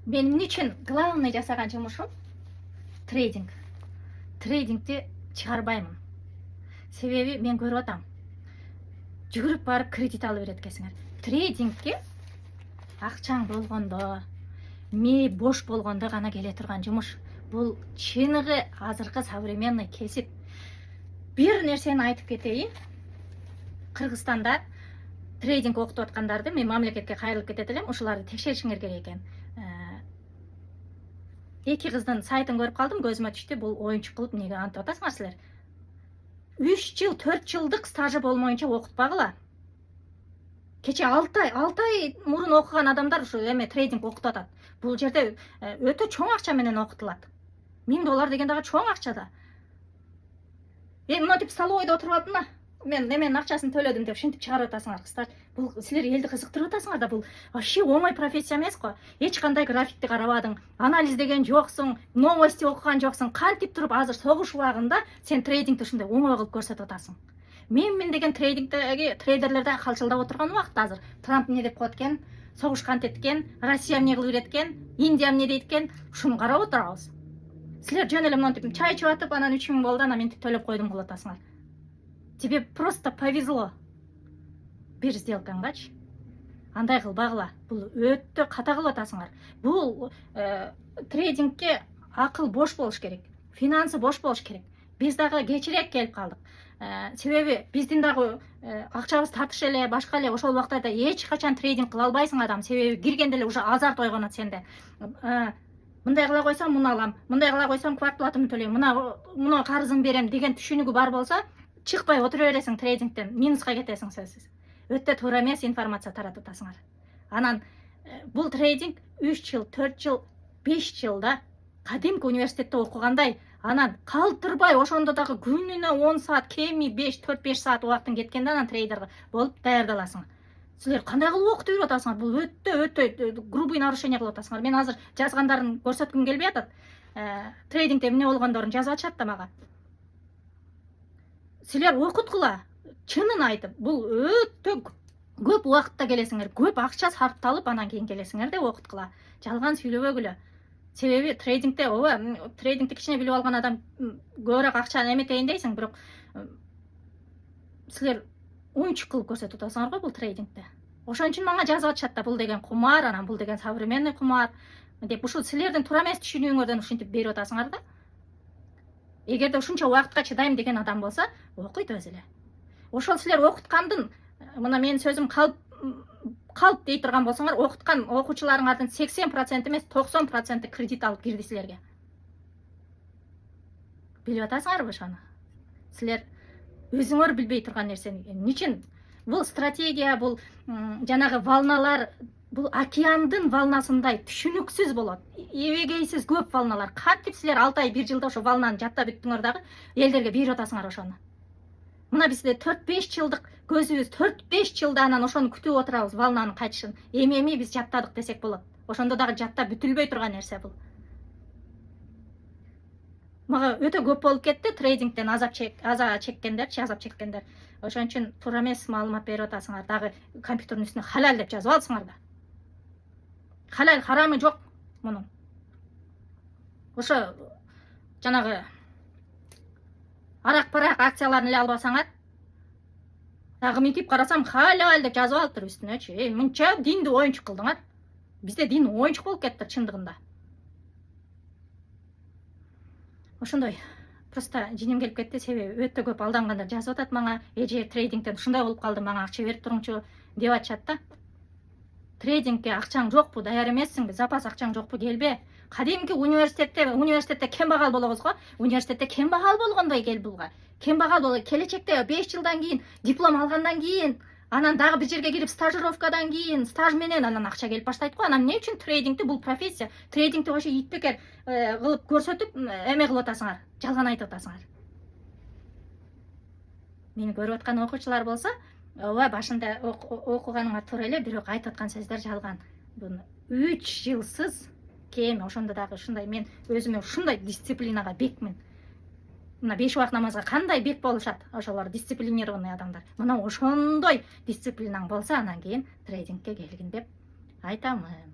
Benim için главный жасаған жұмышым трейдинг. Трейдингте шығарбаймын. Себебі мен көріп атам. Жүгіріп барып кредит алып береді екенсіңер. Трейдингке ақчаң болғанда, ме бош болғанда ғана келе тұрған жұмыш. Бұл чыныгы азыркы современный кесип. Бир нерсени айтып кетейин. Кыргызстанда трейдинг окутуп аткандарды мен мамлекетке кайрылып кетет элем, ушуларды текшеришиңер керек экен. Эки кыздын сайтын көрүп калдым, көзүмө түштү. Бул оюнчук кылып эмнеге антып атасыңар силер? 3 жыл, 4 жылдык стажы болмоюнча окутпагыла. Кече 6 ай мурун окуган адамдар ушу эме трейдинг окутуп атат. Бул жерде өтө чоң акча менен окутулат. $1000 деген дагы чоң акча да. Мынтип столовойдо отуруп алдым да. Мен неменин акчасын төлөдүм деп шинтип чыгарып атасыңар кыздар. Бул силер элди кызыктырып атасыңар да, бул вообще оңой профессия эмес го. Эч кандай графикти карабадың, анализ деген жоксуң, новости окуган жоксуң. Кантип туруп азыр согуш убагында сен трейдингди ушундай оңой кылып көрсөтүп атасың? Мен деген трейдингдеги трейдерлерде калчылдап отурган убакта азыр Трамп эмне деп коет экен, согуш кантет экен, Россия эмне кылып берет экен, Индия эмне дейт экен, ушуну карап отурабыз. Силер жөн эле мынтип чай ичип атып, анан 3000 болду, анан ментип төлөп койдум кылып атасыңар. Тебе просто повезло. Бир сделкаңгачы. Андай кылбагыла. Бул өтө ката кылып атасыңар. Бул трейдингке акыл бош болуш керек. Финансы бош болуш керек. Биз дагы кечирээк келип калдык. Себеби биздин дагы акчабыз татыш эле, башка эле. Ошол убактарда эч качан трейдинг кыла албайсың адам. Себеби киргенде эле уже азарт ойгонот сенде. Мындай кыла койсом муну алам, мындай кыла койсом квартплатымды төлөйм, муну карызымды берем деген түшүнүгү бар болсо, чыкпай отура бересиң трейдингден, минуска кетесиң сөзсүз. Өтө туура эмес информация таратып атасыңар. Анан бул трейдинг 3 жыл, 4 жыл, 5 жылда кадимки университетте окугандай, анан калтырбай ошондо дагы күнүнө 10 саат, кеми 4-5 саат убактың кеткенде анан трейдер болуп даярдаласың. Силер кандай кылып окутуп жүрүп атасыңар? Бул өтө грубый нарушение кылып атасыңар. Мен азыр жазгандарын көрсөткүм келбей атат. Трейдингде эмне болгондорун жазып атышат да мага. Силер окуткула, чынын айтып, бул өтө көп убакытта келесиңер, көп акча сарпталып анан кийин келесиңер деп окуткула. Жалган сүйлөбөгүлө. Себеби трейдингде, трейдингди кичине билип алган адам көбүрөөк акчаны эметейин дейсиң, бирок силер оюнчук кылып көрсөтүп атасыңар го бул трейдингде. Ошон үчүн мага жазып атышат да, бул деген кумар, анан бул деген современный кумар деп ушул силердин туура эмес түшүнүүңөрдөн ушинтип берип атасыңар да. Эгерде ушунча убакытка чыдайм деген адам болсо, окуйт өзү эле. Ошол силер окуткандын, мына менин сөзүм калп дей турган болсоңор, окуткан окуучуларыңардын 80% эмес, 90% кредит алып кирди силерге. Билип атасыңарбы ошону? Силер өзүңөр билбей турган нерсени. Ничин бул стратегия, бул жанагы волналар, бул океандын волнасындай түшүнүксүз болот. Эбегейсиз көп волналар. Кантип силер 6 ай 1 жылда ошо волнаны жаттап бүттүңөр дагы элдерге берип атасыңар ошону. Мына бизде 4-5 жылдык көзүбүз, 4-5 жылда анан ошону күтүп отурабыз волнанын кайтышын. Эми биз жаттадык десек болот. Ошондо дагы жаттап бүтүлбөй турган нерсе бул. Мага өтө көп болуп кетти трейдингден азап чеккендер. Ошон үчүн туура эмес маалымат берип атасыңар. Дагы компьютердин үстүнө халал деп жазып алсыңар да. Халал харамы жок мунун. Ошо жанагы арак-парак акцияларын эле албасаңар, дагы мынтип карасам халал деп жазып алыптыр үстүнөчү. Мынча динди оюнчук кылдыңар. Бизде дин оюнчук болуп кетти чындыгында. Ошондой. Просто жиним келип кетти, себеби өтө көп алдангандар жазып атат мага. Эже трейдингден ушундай болуп калды, мага акча берип туруңчу деп атышат да. Трейдингке акчаң жокпу, даяр эмессиңби, запас акчаң жокпу, келбе. Кадимки университетте кембагал болобуз го. Университетте кембагал болгондой кел булга. Кембагал боло келечекте 5 жылдан кийин диплом алгандан кийин, анан дагы бир жерге кирип стажировкадан кийин, стаж менен анан акча келип баштайт го. Анан эмне үчүн трейдингди бул профессия? Трейдингди вообще итбекер кылып көрсөтүп эме кылып атасыңар, жалган айтып атасыңар. Мени көрүп аткан окуучулар болсо, башында окуганыңар туура эле, бирок айтып аткан сөздөр жалган. Буну 3 жылсыз кеми, ошондо дагы ушундай мен өзүмө ушундай дисциплинага бекмин. Мына 5 убак намазга кандай бек болушат ошолор дисциплинированный адамдар. Мына ошондой дисциплинаң болсо, анан кийин трейдингке келгин деп айтамын.